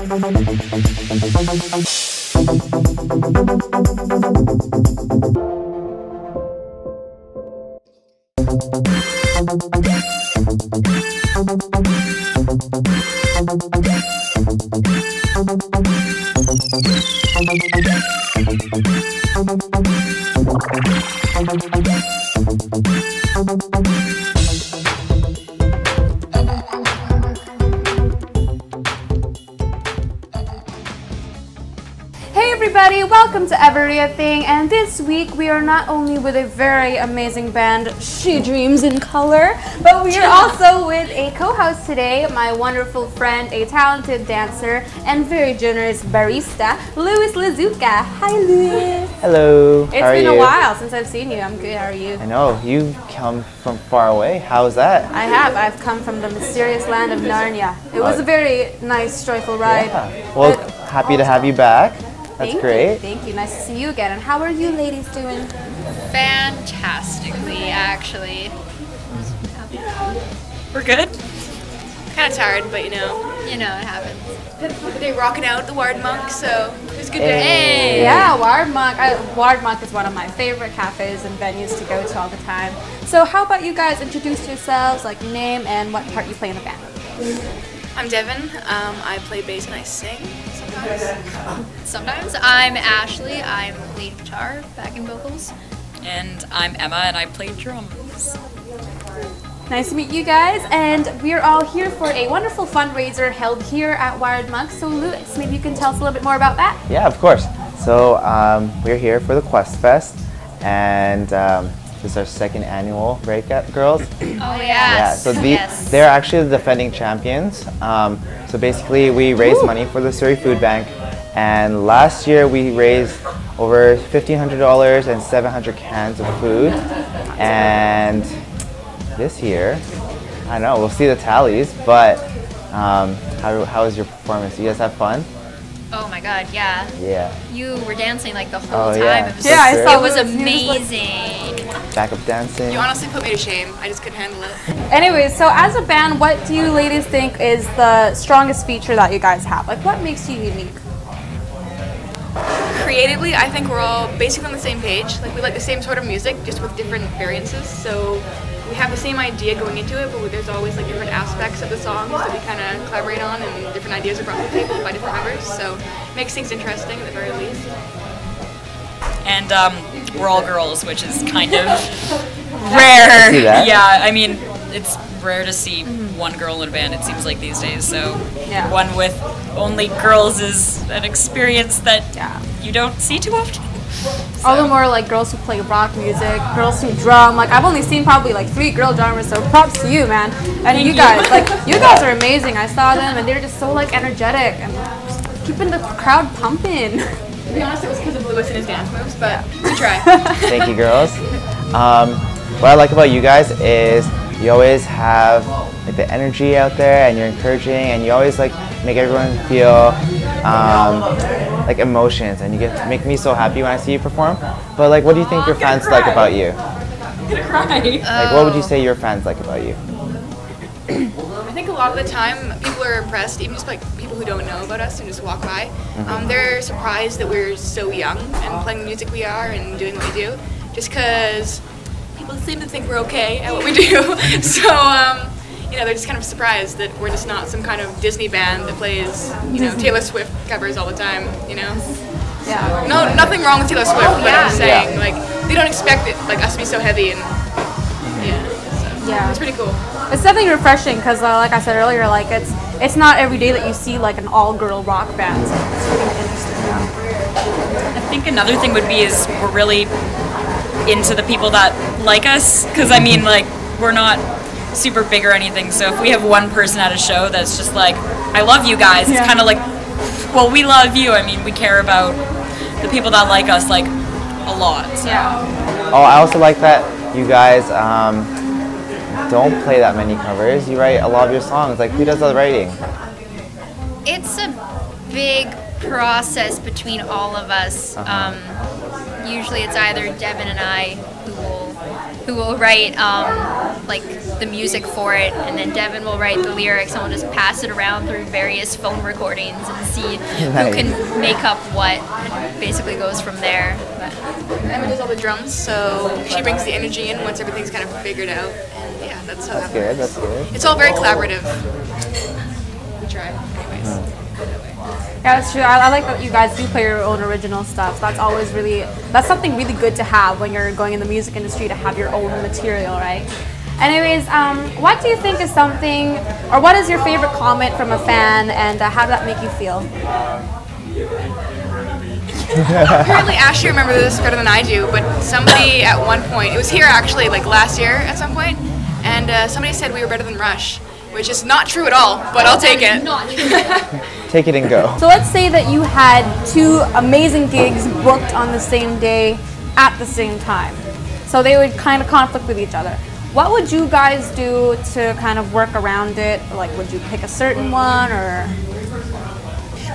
Hey everybody, welcome to Everything, and this week we are not only with a very amazing band, She Dreams in Color, but we are also with a co-host today, my wonderful friend, a talented dancer, and very generous barista, Louis Luzuka. Hi Louis. Hello. It's been a while since I've seen you. I'm good, how are you? I know, you've come from far away. How's that? I have. I've come from the mysterious land of Narnia. It was a very nice, joyful ride. Yeah. Well, happy to have you back. That's great. Thank you. Nice to see you again. And how are you ladies doing? Fantastically, actually. We're good. Kind of tired, but you know it happens. Had a day rocking out at the Wired Monk, so it was a good day. Hey. Yeah, Wired Monk. Wired Monk is one of my favorite cafes and venues to go to all the time. So how about you guys introduce yourselves, like name and what part you play in the band? I'm Devin. I play bass and I sing. Sometimes. I'm Ashley. I'm lead guitar, backing vocals. And I'm Emma, and I play drums. Nice to meet you guys, and we're all here for a wonderful fundraiser held here at Wired Monk. So Louis, maybe you can tell us a little bit more about that? Yeah, of course. So we're here for the Quest Fest, and this is our second annual, right, girls? Oh yes. Yeah. So they're actually the defending champions. So basically, we raise money for the Surrey Foodbank, and last year we raised over $1,500 and 700 cans of food, and this year, I don't know, we'll see the tallies, but how was your performance? You guys have fun? Oh my god, yeah. Yeah. You were dancing like the whole time. Yeah. I saw it was amazing. Backup dancing. You honestly put me to shame. I just couldn't handle it. Anyways, so as a band, what do you ladies think is the strongest feature that you guys have? Like, what makes you unique? Creatively, I think we're all basically on the same page. Like, we like the same sort of music, just with different variances. So we have the same idea going into it, but there's always like different aspects of the songs that we kind of collaborate on, and different ideas are brought to the table by different members. So it makes things interesting at the very least. And we're all girls, which is kind of rare. See that? Yeah, I mean, it's rare to see one girl in a band, it seems like these days. So one with only girls is an experience that you don't see too often. So. All the more like girls who play rock music, girls who drum. Like I've only seen probably like 3 girl drummers, so props to you, man. And you guys, like you guys are amazing. I saw them and they're just so like energetic and just keeping the crowd pumping. To be honest, it was because of Louis and his dance moves, but we try. Thank you, girls. What I like about you guys is you always have like the energy out there, and you're encouraging, and you always like make everyone feel like emotions, and you make me so happy when I see you perform. But like, what do you think your fans like about you? I'm gonna cry. Like, what would you say your fans like about you? I think a lot of the time people are impressed, even just like people who don't know about us and just walk by. They're surprised that we're so young and playing the music we are and doing what we do, just because people seem to think we're okay at what we do. So, you know, they're just kind of surprised that we're just not some kind of Disney band that plays, you know, Taylor Swift covers all the time, you know? Yeah. No, nothing wrong with Taylor Swift, but I'm saying, like, they don't expect it, like, us to be so heavy and, it's pretty cool. It's definitely refreshing because, like I said earlier, like it's not every day that you see like an all-girl rock band. So it's really interesting. I think another thing would be is we're really into the people that like us, because I mean, like, we're not super big or anything, so if we have one person at a show that's just like, I love you guys, it's kind of like, well, we love you. I mean, we care about the people that like us like a lot. So. Oh, I also like that you guys don't play that many covers. You write a lot of your songs. Like, who does the writing? It's a big process between all of us. Usually it's either Devin and I who will write like the music for it, and then Devin will write the lyrics, and we'll just pass it around through various phone recordings and see who can make up what, and basically goes from there. But Emma does all the drums, so she brings the energy in once everything's kind of figured out, and yeah, that's how that good. works. That's good. It's all very collaborative. We try, anyways. Yeah, that's true. I like that you guys do play your own original stuff. That's always that's something really good to have when you're going in the music industry, to have your own material, right? Anyways, what do you think is something, or what is your favorite comment from a fan, and how did that make you feel? Apparently Ashley remembers this better than I do, but somebody at one point, it was here actually, like last year at some point, and somebody said we were better than Rush, which is not true at all, but I'll take it. not true. Take it and go. So let's say that you had 2 amazing gigs booked on the same day at the same time. So they would kind of conflict with each other. What would you guys do to kind of work around it? Like, would you pick a certain one, or?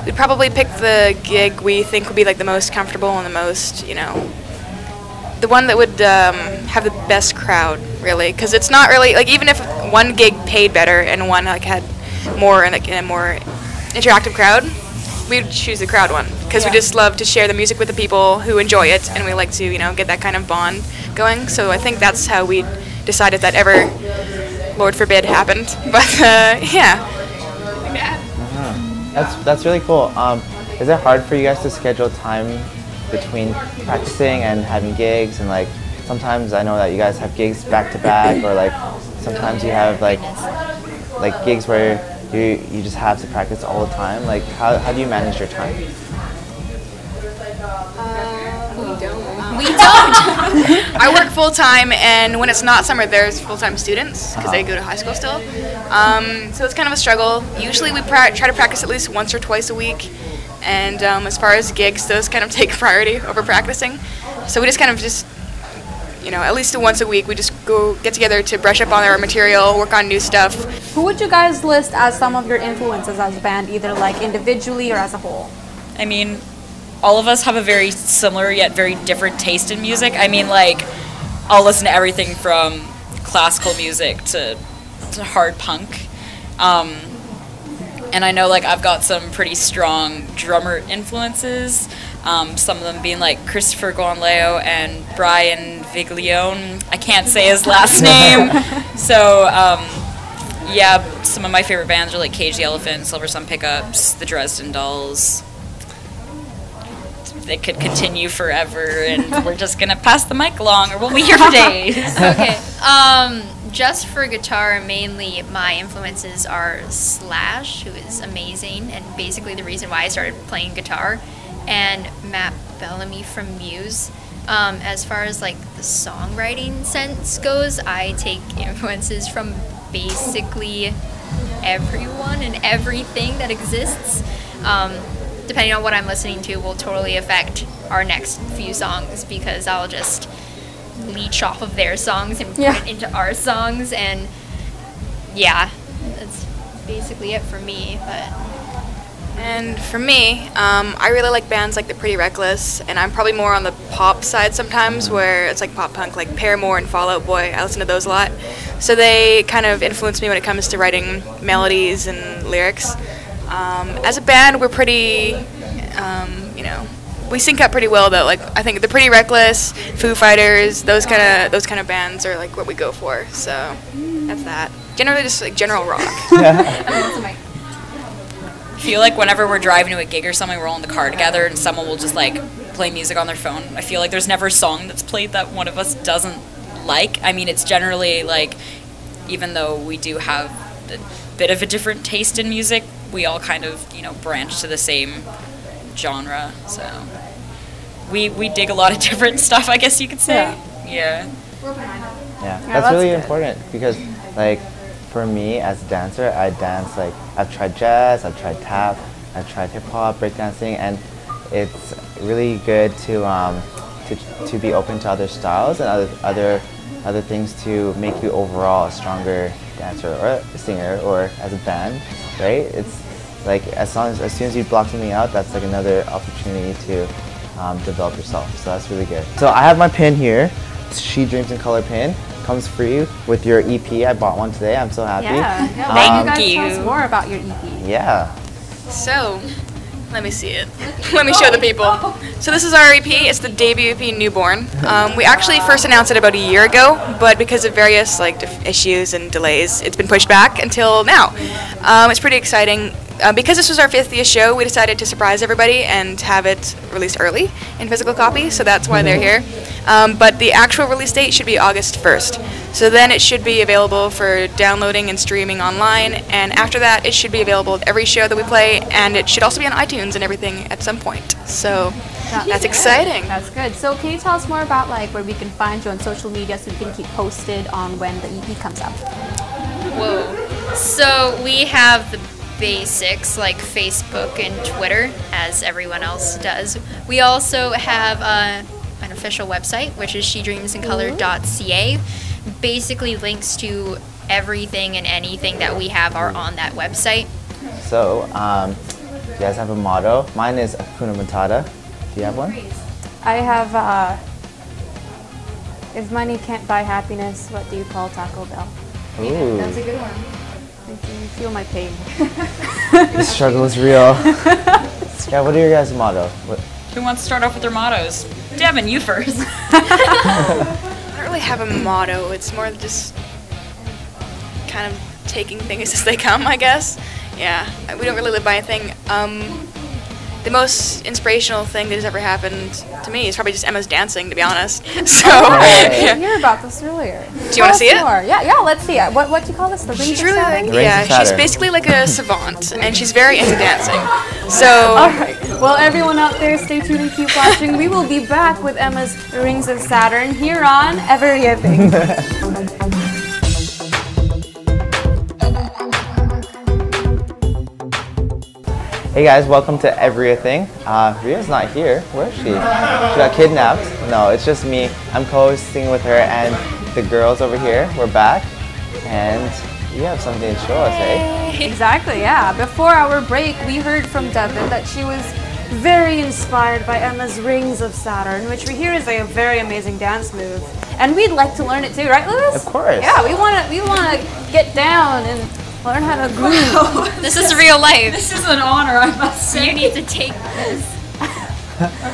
We'd probably pick the gig we think would be like the most comfortable and the most, you know, the one that would have the best crowd, really, because it's not really like, even if one gig paid better and one like had more and a more interactive crowd, we'd choose the crowd one, because we just love to share the music with the people who enjoy it, and we like to, you know, get that kind of bond going. So I think that's how we decided that ever, Lord forbid, happened. But yeah. That's really cool. Is it hard for you guys to schedule time between practicing and having gigs? And like, sometimes I know that you guys have gigs back to back, or like sometimes you have like gigs where you just have to practice all the time. Like, how do you manage your time? We don't. I work full time, and when it's not summer, there's full time students because they go to high school still. So it's kind of a struggle. Usually we try to practice at least once or twice a week, and as far as gigs, those kind of take priority over practicing. So we just kind of you know, at least once a week, we just go get together to brush up on our material, work on new stuff. Who would you guys list as some of your influences as a band, either like individually or as a whole? I mean, all of us have a very similar yet very different taste in music. I mean, like, I'll listen to everything from classical music to hard punk. And I know, like, I've got some pretty strong drummer influences. Some of them being like Christopher Gonleo and Brian Viglione. I can't say his last name. So, yeah, some of my favorite bands are like Cage the Elephant, Silver Sun Pickups, the Dresden Dolls. They could continue forever, and we're just gonna pass the mic along, or we'll be here for days. Okay. Just for guitar, mainly my influences are Slash, who is amazing, and basically the reason why I started playing guitar, and Matt Bellamy from Muse. As far as like the songwriting sense goes, I take influences from basically everyone and everything that exists. Depending on what I'm listening to will totally affect our next few songs, because I'll just leech off of their songs and put it into our songs, and yeah, that's basically it for me. And for me, I really like bands like The Pretty Reckless, and I'm probably more on the pop side sometimes, where it's like pop punk, like Paramore and Fall Out Boy. I listen to those a lot. So they kind of influence me when it comes to writing melodies and lyrics. As a band, we're pretty, you know, we sync up pretty well though. Like, I think The Pretty Reckless, Foo Fighters, those kind of bands are like what we go for. So that's that. Generally just like general rock. I feel like whenever we're driving to a gig or something, we're all in the car together, and someone will just like play music on their phone. I feel like there's never a song that's played that one of us doesn't like. I mean, it's generally like, even though we do have a bit of a different taste in music, we all kind of, you know, branch to the same genre. So we dig a lot of different stuff, I guess you could say. Yeah. Yeah, that's really important, because like for me as a dancer, I dance, like I've tried jazz, I've tried tap, I've tried hip hop, breakdancing, and it's really good to be open to other styles and other things to make you overall a stronger dancer or a singer or as a band, right? It's like as soon as you block something out, that's like another opportunity to develop yourself. So that's really good. So I have my pin here, She Dreams in Color pin. comes free with your EP. I bought one today. I'm so happy. Yeah. Thank you you. guys tell us more about your EP. Yeah. So, let me see it. Let me show the people. So this is our EP. It's the debut EP, Newborn. We actually first announced it about a year ago, but because of various issues and delays, it's been pushed back until now. It's pretty exciting. Because this was our 50th show, we decided to surprise everybody and have it released early in physical copy, so that's why they're here. But the actual release date should be August 1st. So then it should be available for downloading and streaming online, and after that it should be available at every show that we play, and it should also be on iTunes and everything at some point. So that's exciting. That's good. So can you tell us more about where we can find you on social media so we can keep posted on when the EP comes out? Whoa. So we have the basics like Facebook and Twitter, as everyone else does. We also have an official website, which is shedreamsincolor.ca. Basically, links to everything and anything that we have are on that website. So, you guys have a motto. Mine is Hakuna Matata. Do you have one? I have, if money can't buy happiness, what do you call Taco Bell? Ooh, That's a good one. You feel my pain. the struggle is real. Yeah, what are your guys' motto? Who wants to start off with their mottos? Devin, you first. I don't really have a motto. It's more just kind of taking things as they come, I guess. Yeah, we don't really live by anything. The most inspirational thing that has ever happened to me is probably just Emma's dancing, to be honest. So, I didn't hear about this earlier. Do you want to see it? Yeah, let's see it. What do you call this? The rings She's of really Saturn? she's basically like a savant, and she's very into dancing. So, All right. Well, everyone out there, stay tuned and keep watching. We will be back with Emma's Rings of Saturn here on Everything. Hey guys, welcome to Everything. Ria's not here. Where is she? She got kidnapped. No, it's just me. I'm co-hosting with her and the girls over here. We're back, and you have something to show us, eh? Exactly, yeah. Before our break, we heard from Devin that she was very inspired by Emma's Rings of Saturn, which we hear is a very amazing dance move. And we'd like to learn it too, right, Louis? Of course. Yeah, we want to get down and learn how to groove. This is real life. This is an honor, I must say. You need to take this.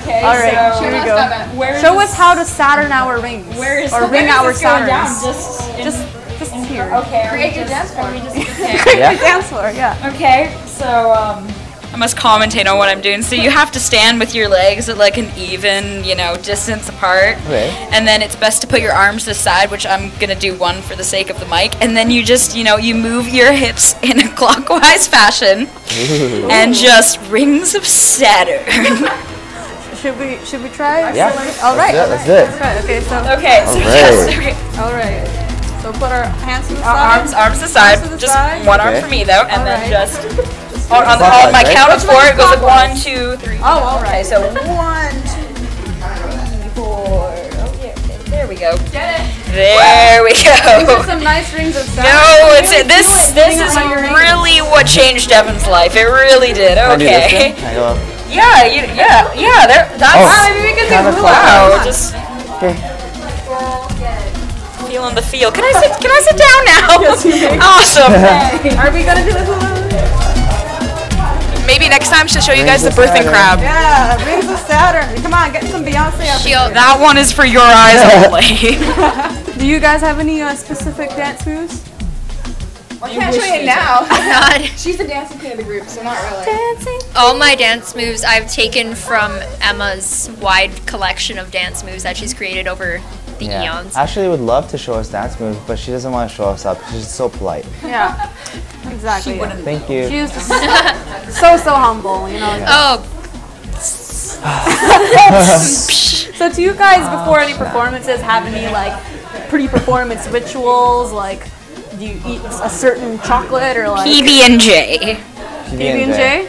Okay, All right, so here we go. Where is Show this? us how to Saturn our rings. Where is or where ring is our this going Saturns. down? Just here. Okay. create your dance floor. Create Yeah. your dance floor, yeah. Okay, so I must commentate on what I'm doing. So you have to stand with your legs at like an even, distance apart. Okay. And then it's best to put your arms to the side, which I'm gonna do one for the sake of the mic. And then you just, you move your hips in a clockwise fashion, Ooh. and just Rings of Saturn. Should we try? Yeah. All right. Let's do it. Okay, so Okay, so Alright. yes, okay. all right. So put our hands to the Arms side. to the side. to the Just side. one arm Okay. for me though, and then Alright. just on Clockwise, my right? count of four, it goes like 1, 2, 3. Oh, all Okay, right. so 1, 2, 3, 4. Okay, there we go. There we These are go. some nice Rings of Saturn. No, it's Really this. feel it This hitting is on your rings. really what changed Devin's life. It really did. Can I do this Okay. then? I go, Yeah, There. That's. Oh. Maybe we can do Counterclockwise. Wow, just okay. feeling the feel. Can I sit down now? Yes, you may. Awesome. Are we gonna do this? Maybe next time she'll show you guys Rings the of birthing Saturn. crab. Yeah, Rings of Saturn. Come on, get some Beyonce up in She'll- here. That one is for your eyes only. Do you guys have any specific dance moves? I can't show you now. God. She's the dancing queen of the group, so not really. Dancing. All my dance moves I've taken from Emma's wide collection of dance moves that she's created over the eons. Ashley would love to show us dance moves, but she doesn't want to show us up. She's so polite. Yeah, exactly. Thank you. She was just so humble, Oh, So do you guys, before any performances, have any pre-performance rituals? Like, do you eat a certain chocolate or like PB&J. PB&J?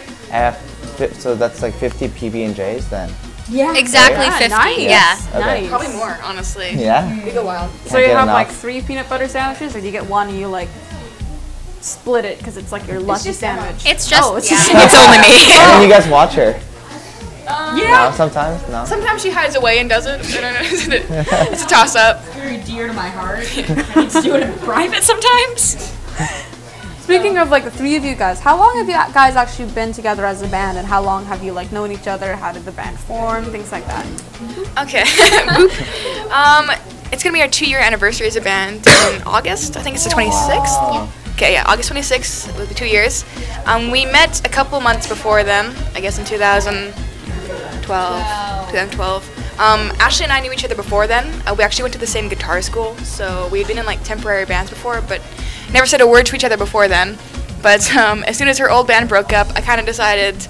So that's like 50 PB&Js then. Yeah, exactly Yeah, 50. nice. Yeah. Okay. Nice. Probably more, honestly. Yeah. We go wild. So you get have enough. like 3 peanut butter sandwiches, or do you get one and you split it because it's like your lucky just sandwich? It's just, Oh, it's yeah. just- It's only me. And then you guys watch her. Yeah. No, sometimes, no. Sometimes she hides away and does it. I don't know. It's a toss-up. Very dear to my heart. I need to do it in private sometimes. Speaking of like the three of you guys, how long have you guys actually been together as a band, and how long have you like known each other? How did the band form? Things like that. Okay. It's gonna be our 2-year anniversary as a band in August. I think it's the 26th. Okay, yeah, August 26th will be 2 years. We met a couple months before then, I guess in 2012. Ashley and I knew each other before then. We actually went to the same guitar school, so we had been in like temporary bands before, but never said a word to each other before then. But as soon as her old band broke up, I kind of decided,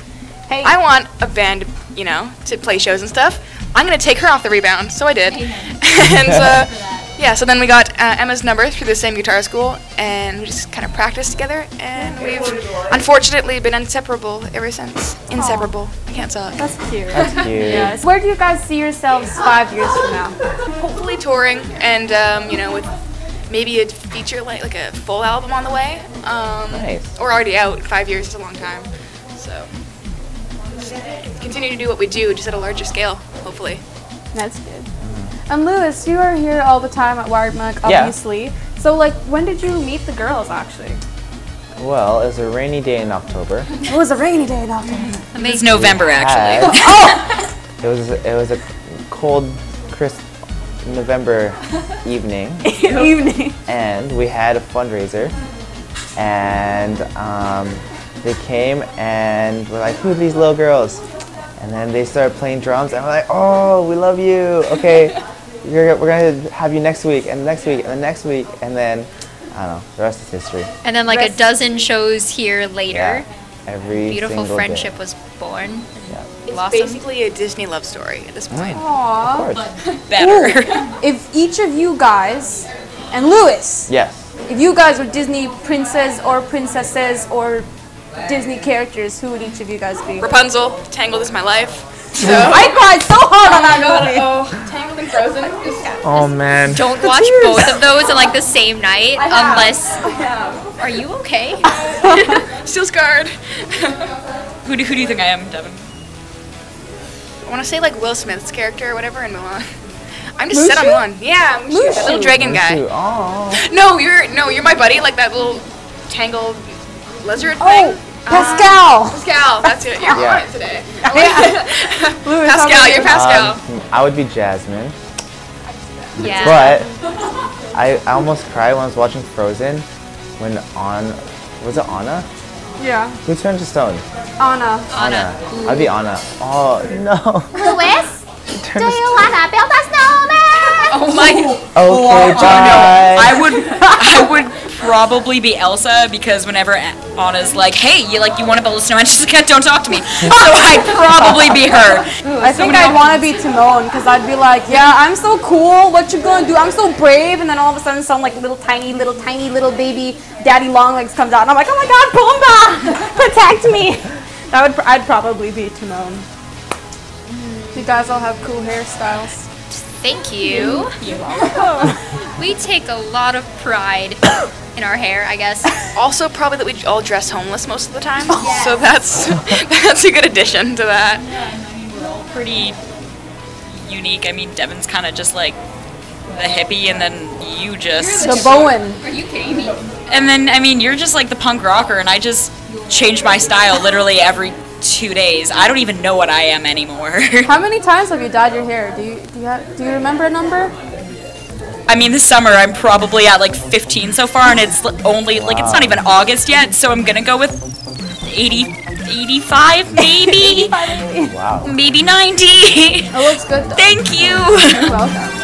hey, I want a band, you know, to play shows and stuff. I'm gonna take her off the rebound, so I did. And yeah, so then we got Emma's number through the same guitar school, and we just kind of practiced together, and we've unfortunately been inseparable ever since. Inseparable. I can't talk. That's cute. That's cute. Yes. Where do you guys see yourselves 5 years from now? Hopefully touring, and you know, with maybe a feature like a full album on the way. Nice. We're already out. 5 years is a long time, so just continue to do what we do, just at a larger scale, hopefully. That's good. And Louis, you are here all the time at Wired Monk, obviously. Yeah. So, like, when did you meet the girls, actually? Well, it was a rainy day in October. It was a rainy day in October. It's November, actually. It was a cold, crisp November evening. And we had a fundraiser. And they came and we're like, who are these little girls? And then they started playing drums, and we're like, oh, we love you. Okay, we're going to have you next week, and next week, and the next week. And then, I don't know, the rest is history. And then like a dozen shows here later. Yeah, every beautiful friendship day. Was born. Yeah. It's blossomed. basically a Disney love story at this point. Aww. Of course. Better. If each of you guys, and Louis, Yes. if you guys were Disney princes or princesses or Disney characters, who would each of you guys be? Rapunzel, Tangled is my life. So I cried so hard on that movie. Tangled and Frozen. Oh, man. Don't watch both of those on like the same night unless. Are you okay? Still scarred. Who do you think I am, Devin? I want to say like Will Smith's character or whatever in Mulan. I'm just set on Mulan. Yeah, Mushu, that little dragon guy. Oh. No, you're my buddy, like that little tangled lizard thing. Pascal. Pascal, that's it. You're on it today. Louis, Pascal, you're Pascal. I would be Jasmine. Yeah. But I almost cried when I was watching Frozen when was it Anna? Yeah. Who turned to stone? Anna. I'd be Anna. Oh, no. Louis, do you wanna build a snowman? Oh my! Okay, bye. I would probably be Elsa, because whenever Anna's like, "Hey, you want to build a snowman?" She's like, "Don't talk to me." So I'd probably be her. I think I'd want to be Timon, because I'd be like, yeah, I'm so cool. What you gonna do? I'm so brave. And then all of a sudden, some like little tiny baby daddy long legs comes out, and I'm like, oh my God, Pumbaa, protect me. I'd probably be Timon. You guys all have cool hairstyles. Thank you. You're welcome. We take a lot of pride in our hair, I guess. Also, probably that we all dress homeless most of the time. So that's a good addition to that. We're all pretty unique. I mean, Devin's kind of just like the hippie, and then you just The Bowen. Are you kidding me? And then I mean, you're just like the punk rocker, and I just change my style literally every 2 days. I don't even know what I am anymore. How many times have you dyed your hair? Do you remember a number? I mean, this summer I'm probably at like 15 so far, and it's only like it's not even August yet, so I'm gonna go with 85 maybe. Wow. Maybe 90. It looks good though. Thank you. You're welcome.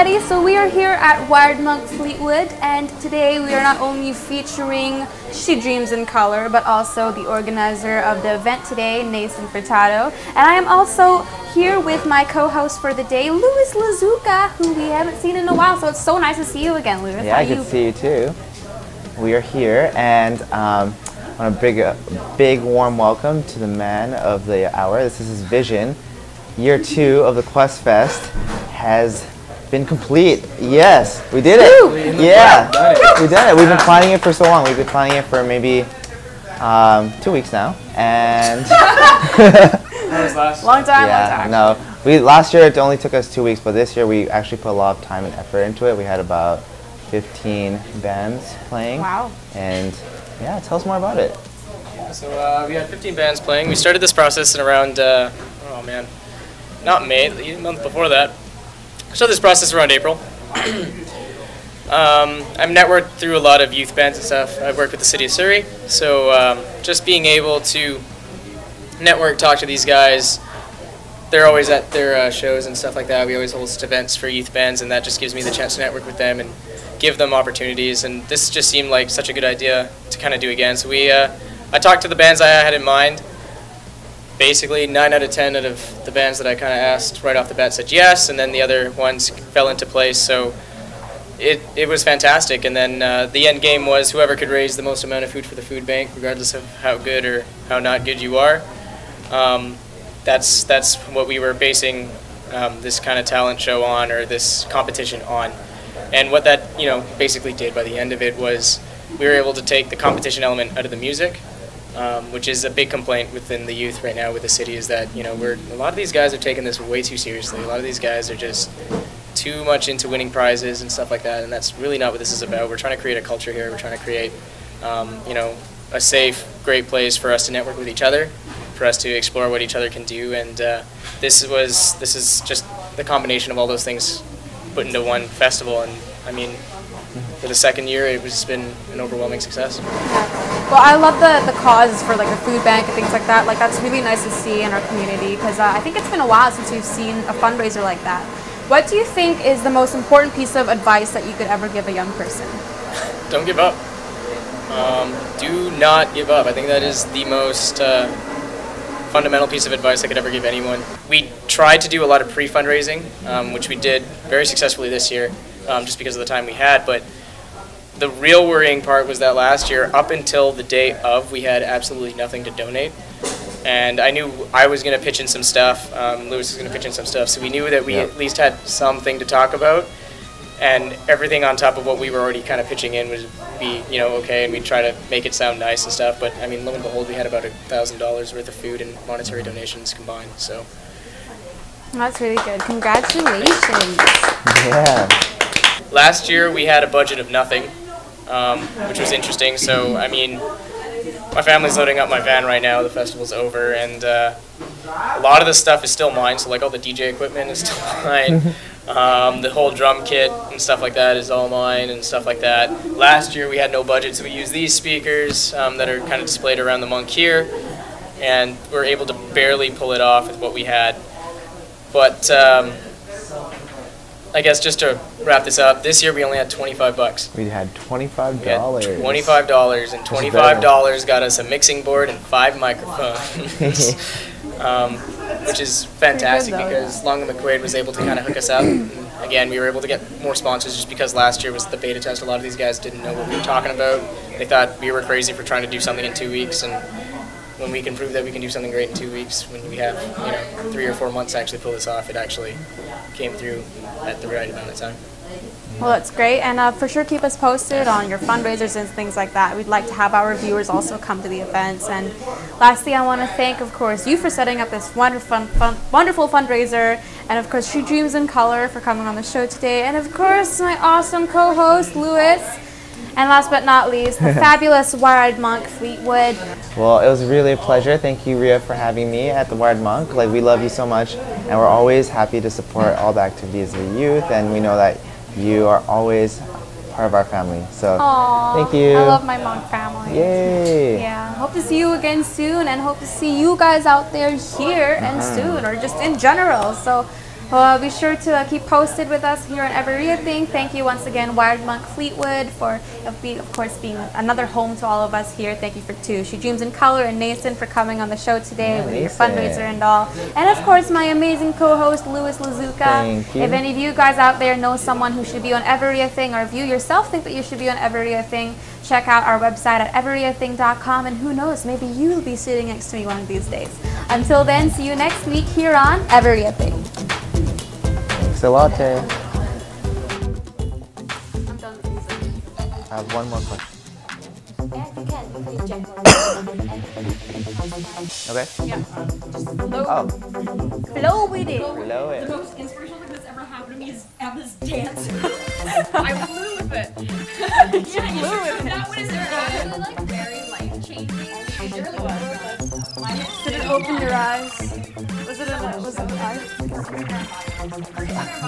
everybody, so we are here at Wired Monk Fleetwood, and today we are not only featuring She Dreams in Color, but also the organizer of the event today, Nesan Furtado. And I am also here with my co-host for the day, Louis Luzuka, who we haven't seen in a while, so it's so nice to see you again, Louis. Yeah, I can see you too. We are here, and I want to big warm welcome to the man of the hour. This is his vision. Year 2 of the Quest Fest has been complete. Yes, we did it. Yeah, we did it. We've been planning it for so long. We've been planning it for maybe 2 weeks now, and long time. Yeah, no. Last year it only took us 2 weeks, but this year we actually put a lot of time and effort into it. We had about 15 bands playing. Wow. And yeah, tell us more about it. So we had 15 bands playing. We started this process in around, not May, the month before that. I started this process around April. I'm networked through a lot of youth bands and stuff. I've worked with the city of Surrey, so just being able to network, talk to these guys. They're always at their shows and stuff like that. We always host events for youth bands, and that just gives me the chance to network with them and give them opportunities. And this just seemed like such a good idea to kind of do again. So I talked to the bands I had in mind. Basically, 9 out of 10 out of the bands that I kind of asked right off the bat said yes, and then the other ones fell into place. So it was fantastic. And then the end game was whoever could raise the most amount of food for the food bank, regardless of how good or how not good you are. That's what we were basing this kind of talent show on, or this competition on. And what that basically did by the end of it was we were able to take the competition element out of the music. Which is a big complaint within the youth right now with the city, is that a lot of these guys are taking this way too seriously. A lot of these guys are just too much into winning prizes and stuff like that, and that's really not what this is about. We're trying to create a culture here. We're trying to create a safe, great place for us to network with each other, for us to explore what each other can do, and this is just the combination of all those things put into one festival. And I mean, for the second year, it's been an overwhelming success. Well, I love the cause for like the food bank and things like that. Like, that's really nice to see in our community, because I think it's been a while since we've seen a fundraiser like that. What do you think is the most important piece of advice that you could ever give a young person? Don't give up. Do not give up. I think that is the most fundamental piece of advice I could ever give anyone. We tried to do a lot of pre-fundraising, which we did very successfully this year, just because of the time we had. But the real worrying part was that last year, up until the day of, we had absolutely nothing to donate. And I knew I was going to pitch in some stuff, Louis was going to pitch in some stuff, so we knew that we at least had something to talk about. And everything on top of what we were already kind of pitching in would be, okay, and we'd try to make it sound nice and stuff. But I mean, lo and behold, we had about $1,000 worth of food and monetary donations combined. So that's really good. Congratulations. Yeah. Last year we had a budget of nothing, which was interesting. So I mean, my family's loading up my van right now. The festival's over, and a lot of the stuff is still mine. So like all the DJ equipment is still mine. The whole drum kit and stuff like that is all mine and stuff like that. Last year we had no budget, so we used these speakers that are kind of displayed around the monk here, and we're able to barely pull it off with what we had. But I guess just to wrap this up, this year we only had $25. We had $25. We had $25, and $25 got us a mixing board and 5 microphones. Which is fantastic, because Long and McQuaid was able to kind of hook us up. And again, we were able to get more sponsors just because last year was the beta test. A lot of these guys didn't know what we were talking about. They thought we were crazy for trying to do something in 2 weeks, and when we can prove that we can do something great in 2 weeks, when we have 3 or 4 months to actually pull this off, it actually came through at the right amount of time. Well, that's great, and for sure keep us posted on your fundraisers and things like that. We'd like to have our viewers also come to the events. And lastly, I want to thank, of course, you for setting up this wonderful fundraiser, and of course, She Dreams in Color for coming on the show today, and of course, my awesome co-host, Louis. And last but not least, the fabulous Wired Monk Fleetwood. Well, it was really a pleasure. Thank you, Ria, for having me at the Wired Monk. Like, we love you so much, and we're always happy to support all the activities of the youth, and we know that you are always part of our family. So, thank you. I love my monk family. Yay! Yeah, hope to see you again soon, and hope to see you guys out there here and soon, or just in general. So, Well, be sure to keep posted with us here on Everything. Thank you once again, Wired Monk Fleetwood, for of course being another home to all of us here. Thank you to She Dreams in Color and Nesan for coming on the show today with your fundraiser and all. And of course, my amazing co-host, Louis Luzuka. Thank you. If any of you guys out there know someone who should be on Everything, or if you yourself think that you should be on Everything, check out our website at everything.com, and who knows, maybe you'll be sitting next to me one of these days. Until then, see you next week here on Everything. Thanks a lot, Terry. I'm done with music. I have one more question. Yeah, you can. Please check Okay. Yeah. Just flow. Oh, Flow with it. below The it. most inspirational thing that's ever happened to me is Emma's dance. I flew with it. Yeah, you flew with it. That was Really, like, very life-changing. It really was. Did it open your eyes? Was it an eye?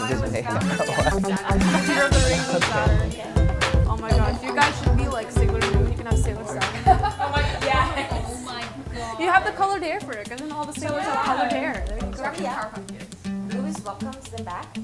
Just make Year of the Rings of Saturn. Oh my gosh, you guys should be like Sailor Moon. You can have Sailor Saturn. Oh my god. You have the colored hair for it, because then all the sailors have colored hair. There you go. Louis welcomes them back.